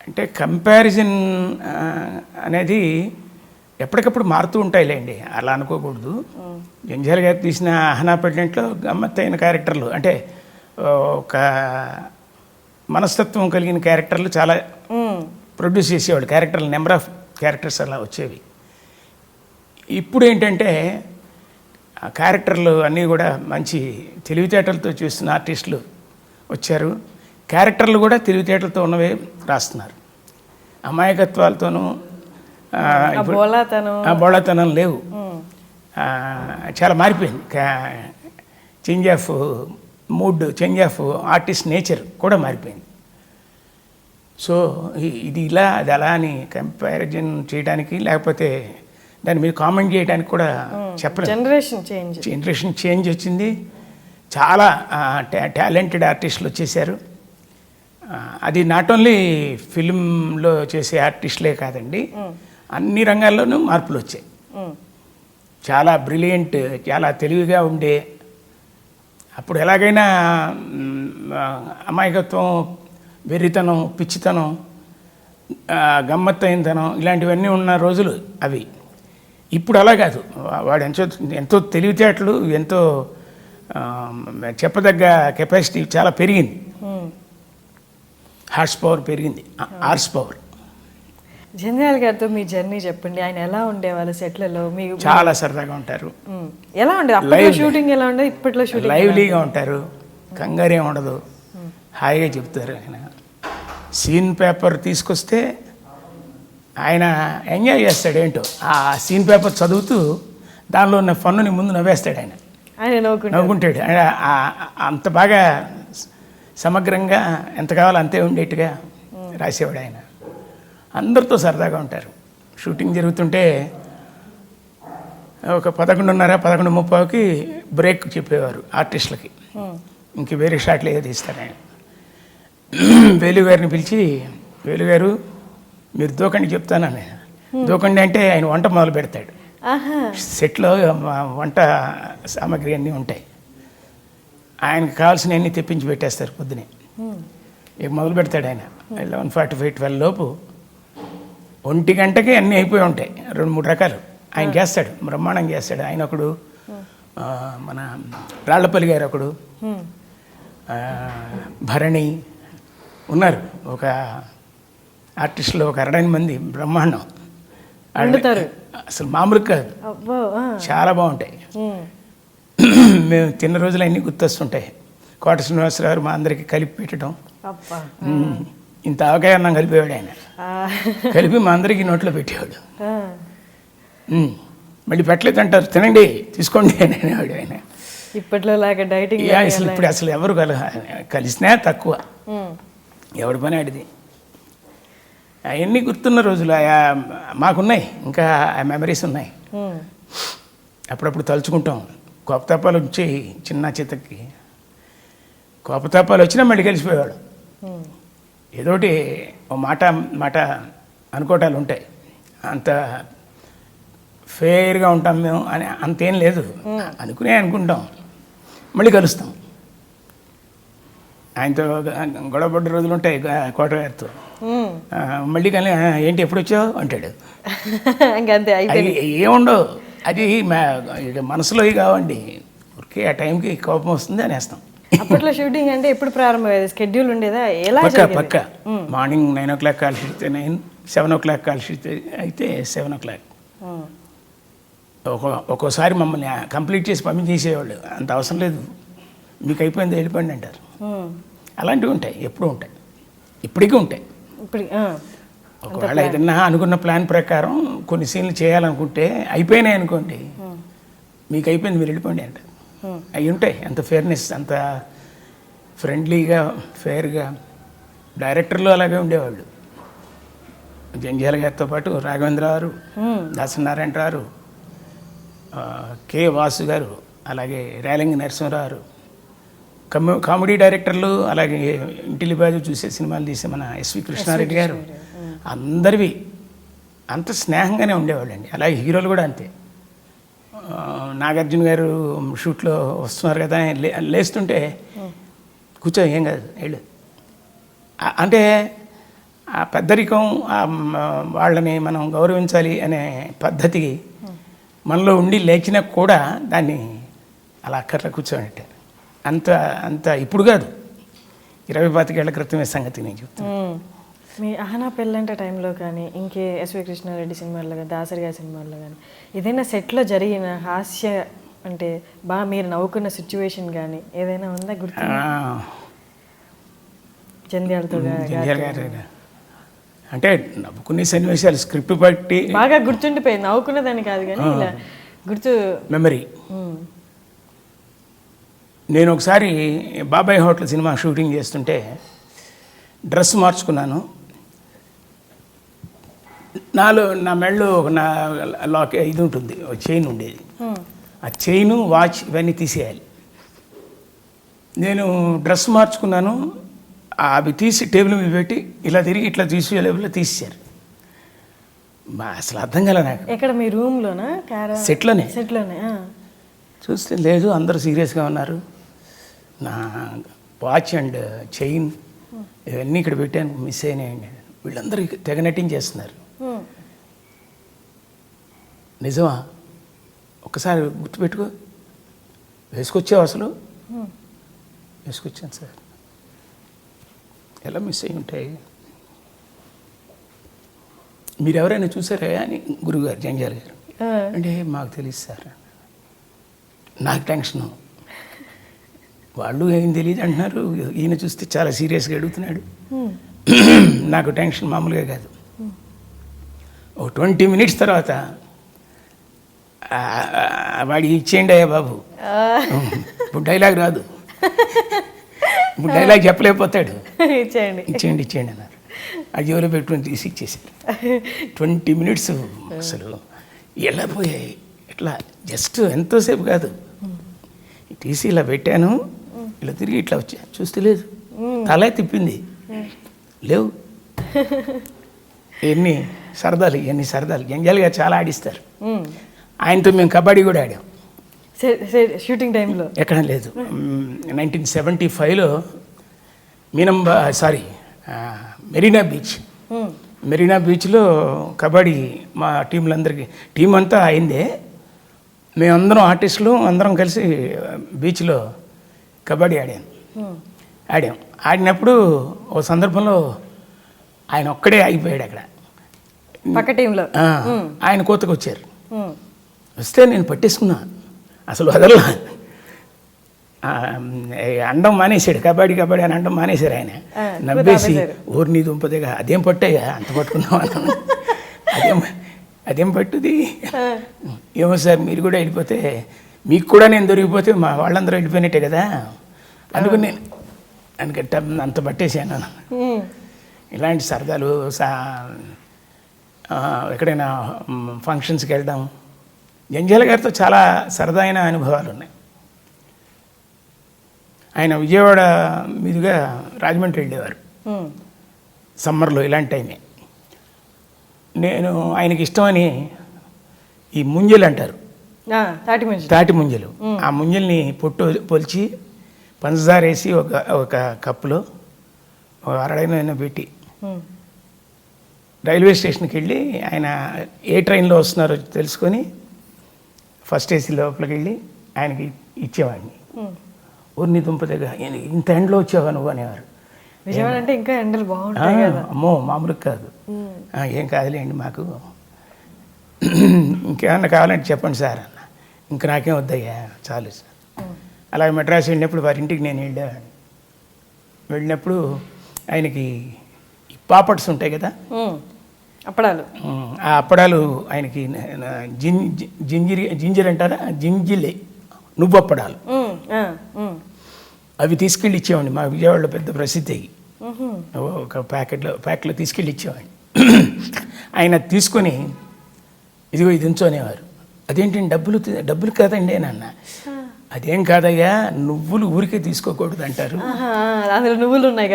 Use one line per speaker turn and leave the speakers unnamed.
అంటే కంపారిజన్ అనేది ఎప్పటికప్పుడు మారుతూ ఉంటాయిలేండి, అలా అనుకోకూడదు. జంజాల గారు తీసిన అహనా పెండెంట్లో గమ్మత్తైన క్యారెక్టర్లు, అంటే ఒక మనస్తత్వం కలిగిన క్యారెక్టర్లు చాలా ప్రొడ్యూస్ చేసేవాళ్ళు. క్యారెక్టర్లు నెంబర్ ఆఫ్ క్యారెక్టర్స్ అలా వచ్చేవి. ఇప్పుడు ఏంటంటే ఆ క్యారెక్టర్లు అన్నీ కూడా మంచి తెలివితేటలతో చూస్తున్న ఆర్టిస్టులు వచ్చారు. క్యారెక్టర్లు కూడా తెలివితేటలతో ఉన్నవే రాస్తున్నారు. అమాయకత్వాలతోనూ బోళాతనం లేవు. చాలా మారిపోయింది. Change of mood, change of artist nature కూడా మారిపోయింది. సో ఇది ఇలా అది అలా అని కంపారిజన్ చేయడానికి, లేకపోతే దాని మీద కామెంట్ చేయడానికి కూడా చెప్పలేదు. జనరేషన్ చేంజ్ వచ్చింది. చాలా టాలెంటెడ్ ఆర్టిస్టులు వచ్చేసారు. అది నాట్ ఓన్లీ ఫిల్మ్లో చేసే ఆర్టిస్టులే కాదండి, అన్ని రంగాల్లోనూ మార్పులు వచ్చాయి. చాలా బ్రిలియంట్, చాలా తెలివిగా ఉండే, అప్పుడు ఎలాగైనా అమాయకత్వం, వెర్రితనం, పిచ్చితనం, గమ్మత్తైనతనం ఇలాంటివన్నీ ఉన్న రోజులు అవి. ఇప్పుడు అలా కాదు. వాడు ఎంతో తెలివితేటలు, ఎంతో చెప్పదగ్గ కెపాసిటీ చాలా పెరిగింది. హార్స్ పవర్ పెరిగింది, హార్స్ పవర్.
జంధ్యాల గారితో మీ జర్నీ చెప్పండి. ఆయన ఎలా ఉండేవాళ్ళు సెట్లలో? మీకు
చాలా సరదాగా ఉంటారు.
ఎలా ఉండేది అప్పట్లో షూటింగ్? ఎలా ఉండేది ఇప్పట్లో షూటింగ్?
లైవ్లీగా ఉంటారు, కంగారు ఏమి ఉండదు, హాయిగా చెప్తారు. ఆయన సీన్ పేపర్ తీసుకొస్తే ఆయన ఎంజాయ్ చేస్తాడు. ఏంటో ఆ సీన్ పేపర్ చదువుతూ దానిలో ఉన్న ఫన్నుని ముందు నవ్వేస్తాడు. ఆయన నవ్వుకుంటాడు. అంత బాగా సమగ్రంగా ఎంత కావాలో అంతే ఉండేట్టుగా రాసేవాడు ఆయన. అందరితో సరదాగా ఉంటారు. షూటింగ్ జరుగుతుంటే ఒక 11:30, 11:30కి బ్రేక్ చెప్పేవారు ఆర్టిస్టులకి. ఇంక వేరే షాట్లు ఏదో తీస్తారు ఆయన. వేలుగారిని పిలిచి, వేలుగారు మీరు దూకండి చెప్తానని. దూకండి అంటే ఆయన వంట మొదలు పెడతాడు. సెట్లో వంట సామాగ్రి అన్నీ ఉంటాయి. ఆయనకు కావాల్సినవన్నీ తెప్పించి పెట్టేస్తారు పొద్దునే. ఇక మొదలు పెడతాడు ఆయన 11:45, 12 లోపు. 1 గంటకి అన్నీ అయిపోయి ఉంటాయి. 2-3 రకాలు ఆయన చేస్తాడు, బ్రహ్మాండం చేస్తాడు. ఆయన ఒకడు, మన రాళ్లపల్లి గారు ఒకడు, భరణి ఉన్నారు. ఒక ఆర్టిస్టులో ఒక 60 మంది బ్రహ్మాండం. అసలు మామూలు కాదు, చాలా బాగుంటాయి. మేము తిన్న రోజులు అన్నీ గుర్తొస్తుంటాయి. కోట శ్రీనివాసరావు మా అందరికీ కలిపి పెట్టడం. ఇంత ఆవకాయ అన్నం కలిపేవాడు ఆయన. కలిపి మా అందరికీ నోట్లో పెట్టేవాడు. మళ్ళీ పెట్టలేదు అంటారు, తినండి తీసుకోండి అనేవాడు ఆయన.
ఇప్పట్లో లాగా డైటింగ్
అసలు ఇప్పుడు అసలు ఎవరు కలిసినా తక్కువ, ఎవడి పని ఆడిది. అవన్నీ గుర్తున్న రోజులు మాకున్నాయి, ఇంకా ఆ మెమరీస్ ఉన్నాయి. అప్పుడప్పుడు తలుచుకుంటాం. కోపతాపాలు వచ్చాయి చిన్న చితకి. కోపతాపాలు వచ్చినా మళ్ళీ కలిసిపోయేవాడు. ఏదోటి ఓ మాట అనుకోవటాలు ఉంటాయి. అంత ఫెయిర్గా ఉంటాం మేము అని అంతేం లేదు. అనుకుంటాం, మళ్ళీ కలుస్తాం. ఆయనతో గొడవపడ్డ రోజులు ఉంటాయి కోటగారితో. మళ్ళీ కానీ ఏంటి ఎప్పుడు వచ్చావు అంటాడు. ఏముండవు, అది మనసులో కావండి. ఊరికే ఆ టైంకి కోపం వస్తుంది అనేస్తాం.
అప్పట్లో షూటింగ్ అంటే ఎప్పుడు ప్రారంభమయ్యేది? స్కెడ్యూల్ ఉండేదా? ఎలా?
పక్క morning 9 o'clock call sheet 9, 7 o'clock call sheet అయితే 7 o'clock. ఒక్కోసారి మమ్మల్ని కంప్లీట్ చేసి పంపించేసేవాళ్ళు. అంత అవసరం లేదు, మీకు అయిపోయింది వెళ్ళిపోండి అంటారు. అలాంటివి ఉంటాయి, ఎప్పుడు ఉంటాయి, ఇప్పటికీ ఉంటాయి. ఒకవేళ ఏదన్నా అనుకున్న ప్లాన్ ప్రకారం కొన్ని సీన్లు చేయాలనుకుంటే అయిపోయినాయి అనుకోండి, మీకు అయిపోయింది మీరు వెళ్ళిపోండి అంటారు. అవి ఉంటాయి. అంత ఫెయిర్నెస్, అంత ఫ్రెండ్లీగా, ఫెయిర్గా. డైరెక్టర్లు అలాగే ఉండేవాళ్ళు. జంధ్యాల గారితో పాటు రాఘవేంద్ర గారు, దాసనారాయణ గారు, కె వాసు గారు, అలాగే రేలంగి నరసింహరావు గారు, కామెడీ డైరెక్టర్లు, అలాగే ఇంటిలిబాజు చూసే సినిమాలు తీసే మన ఎస్వి కృష్ణారెడ్డి గారు, అందరివి అంత స్నేహంగానే ఉండేవాళ్ళండి. అలాగే హీరోలు కూడా అంతే. నాగార్జున గారు షూట్లో వస్తున్నారు కదా, లేస్తుంటే కూర్చో ఏం కాదు వెళ్ళు అంటే ఆ పెద్దరికం వాళ్ళని మనం గౌరవించాలి అనే పద్ధతి మనలో ఉండి లేచినా కూడా దాన్ని అలా అక్కర్లో కూర్చోబెట్టారు. అంత అంత ఇప్పుడు కాదు, 20-25 ఏళ్ల క్రితమే సంగతి నేను చెప్తాను.
మీ అహనా పెళ్ళంటే టైంలో కానీ ఇంకే ఎస్వి కృష్ణారెడ్డి సినిమాల్లో కానీ దాసరి గారి సినిమాల్లో కానీ ఏదైనా సెట్లో జరిగిన హాస్య అంటే బాగా మీరు నవ్వుకున్న సిచ్యువేషన్ కానీ ఏదైనా ఉందా గుర్తు? జంధ్యాలతో
అంటే నవ్వుకునే సన్నివేశాలు స్క్రిప్ట్ బట్టి
బాగా గుర్తుండిపోయింది, నవ్వుకున్నదాన్ని కాదు కానీ ఇలా గుర్తు
మెమరీ. నేను ఒకసారి బాబాయ్ హోటల్ సినిమా షూటింగ్ చేస్తుంటే డ్రెస్ మార్చుకున్నాను. నా మెడలో నా లాక్ ఇది ఉంటుంది, చైన్ ఉండేది. ఆ చైను వాచ్ ఇవన్నీ తీసేయాలి. నేను డ్రెస్ మార్చుకున్నాను, అవి తీసి టేబుల్ మీద పెట్టి ఇలా తిరిగి ఇట్లా తీసే లెవెల్లో తీసేశారు. అసలు అర్థం కాలే నాకు.
ఎక్కడ మీ రూమ్లోనా?
సెట్లోనే.
సెట్లోనే
చూస్తే లేదు, అందరూ సీరియస్గా ఉన్నారు. నా వాచ్ అండ్ చైన్ ఇవన్నీ ఇక్కడ పెట్టాను, మిస్ అయినాయండి. వీళ్ళందరూ తెగ నటించేస్తున్నారు. నిజమా? ఒక్కసారి గుర్తుపెట్టుకో. వేసుకొచ్చావు అసలు? వేసుకొచ్చాను సార్. ఎలా మిస్ అయ్యి ఉంటాయి? మీరు ఎవరైనా చూసారా అని గురువుగారు, జంజాల గారు అంటే మాకు తెలియదు సార్. నాకు టెన్షను. వాళ్ళు ఏం తెలియదు అంటున్నారు, ఈయన చూస్తే చాలా సీరియస్గా అడుగుతున్నాడు. నాకు టెన్షన్ మామూలుగా కాదు. ఓ 20 మినిట్స్ తర్వాత వాడి ఇచ్చేయండి అయ్యా బాబు, ఇప్పుడు డైలాగ్ రాదు, ఇప్పుడు డైలాగ్ చెప్పలేకపోతాడు, ఇచ్చేయండి అన్నారు. ఆ జోలో పెట్టుకుని తీసి ఇచ్చేసారు. 20 మినిట్స్ అసలు ఎలా పోయాయి. ఎట్లా జస్ట్ ఎంతోసేపు కాదు, తీసి ఇలా పెట్టాను, ఇలా తిరిగి ఇట్లా వచ్చా, చూస్తే లేదు, తలే తిప్పింది, లేవు. ఎన్ని సరదాలు జంజాలుగా చాలా ఆడిస్తారు. ఆయనతో మేము కబడ్డీ కూడా ఆడాం
షూటింగ్ టైంలో.
ఎక్కడ లేదు. 1975లో మెరీనా బీచ్లో కబడ్డీ మా టీం అంతా అయిందే. మేమందరం ఆర్టిస్టులు అందరం కలిసి బీచ్లో కబడ్డీ ఆడాం. ఆడినప్పుడు ఓ సందర్భంలో ఆయన ఒక్కడే ఆగిపోయాడు అక్కడ,
పక్క టీంలో.
ఆయన కోతకు వచ్చారు. వస్తే నేను పట్టేసుకున్నా, అసలు వదలలా. అండం మానేశాడు, కబడ్డీ అని అండం మానేశారు. ఆయన నవ్వేసి, ఊరిని దుంపదేగా అదేం పట్టయ్యా అంత పట్టుకున్నాం అన్నాను. అదేం పట్టుది, ఏమో సార్ మీరు కూడా వెళ్ళిపోతే, మీకు కూడా నేను దొరికిపోతే మా వాళ్ళందరూ వెళ్ళిపోయినట్టే కదా, అందుకని నేను అనుకంటే అంత పట్టేసాను. ఇలాంటి సరదాలు ఎక్కడైనా ఫంక్షన్స్కి వెళ్దాం. జంజాల గారితో చాలా సరదాయిన అనుభవాలు ఉన్నాయి. ఆయన విజయవాడ మీదుగా రాజమండ్రి వెళ్ళేవారు సమ్మర్లో, ఇలాంటి టైమే. నేను ఆయనకి ఇష్టమని ఈ ముంజలు అంటారు, తాటి ముంజలు, ఆ ముంజల్ని పొట్టు పొలిచి పంచదార వేసి ఒక కప్పులో అరడైనా పెట్టి రైల్వే స్టేషన్కి వెళ్ళి, ఆయన ఏ ట్రైన్లో వస్తున్నారో తెలుసుకొని ఫస్ట్ ఏసీ లోపలికి వెళ్ళి ఆయనకి ఇచ్చేవాడిని. ఊరిని దుంప దగ్గర ఇంత ఎండలో వచ్చావా నువ్వు అనేవారు.
విజయవాడ అంటే ఇంకా ఎండలు బాగుంటాయి కదా.
అమ్మో మామూలుగా కాదు. ఏం కాదులేండి, మాకు ఇంకేమన్నా కావాలంటే చెప్పండి సార్ అన్న. ఇంకా నాకేం వద్దయ్యా, చాలు సార్. అలాగే మెడ్రాస్ వెళ్ళినప్పుడు వారి ఇంటికి నేను వెళ్ళినప్పుడు ఆయనకి పాపడ్స్ ఉంటాయి కదా,
అప్పడాలు.
ఆ అప్పడాలు ఆయనకి జింజర్ అంటారా, జింజిలే నువ్వు అప్పడాలు, అవి తీసుకెళ్ళి ఇచ్చేవాడిని. మా విజయవాడలో పెద్ద ప్రసిద్ధి. ఒక ప్యాక్లో తీసుకెళ్ళి ఇచ్చేవాడిని. ఆయన తీసుకొని ఇదిగో ఇది ఉంచు అనేవారు. అదేంటి డబ్బులు కాదండి నాన్న. అదేం కాదయ్యా, నువ్వులు ఊరికే తీసుకోకూడదు అంటారు,
అందులో నువ్వులు ఉన్నాయి.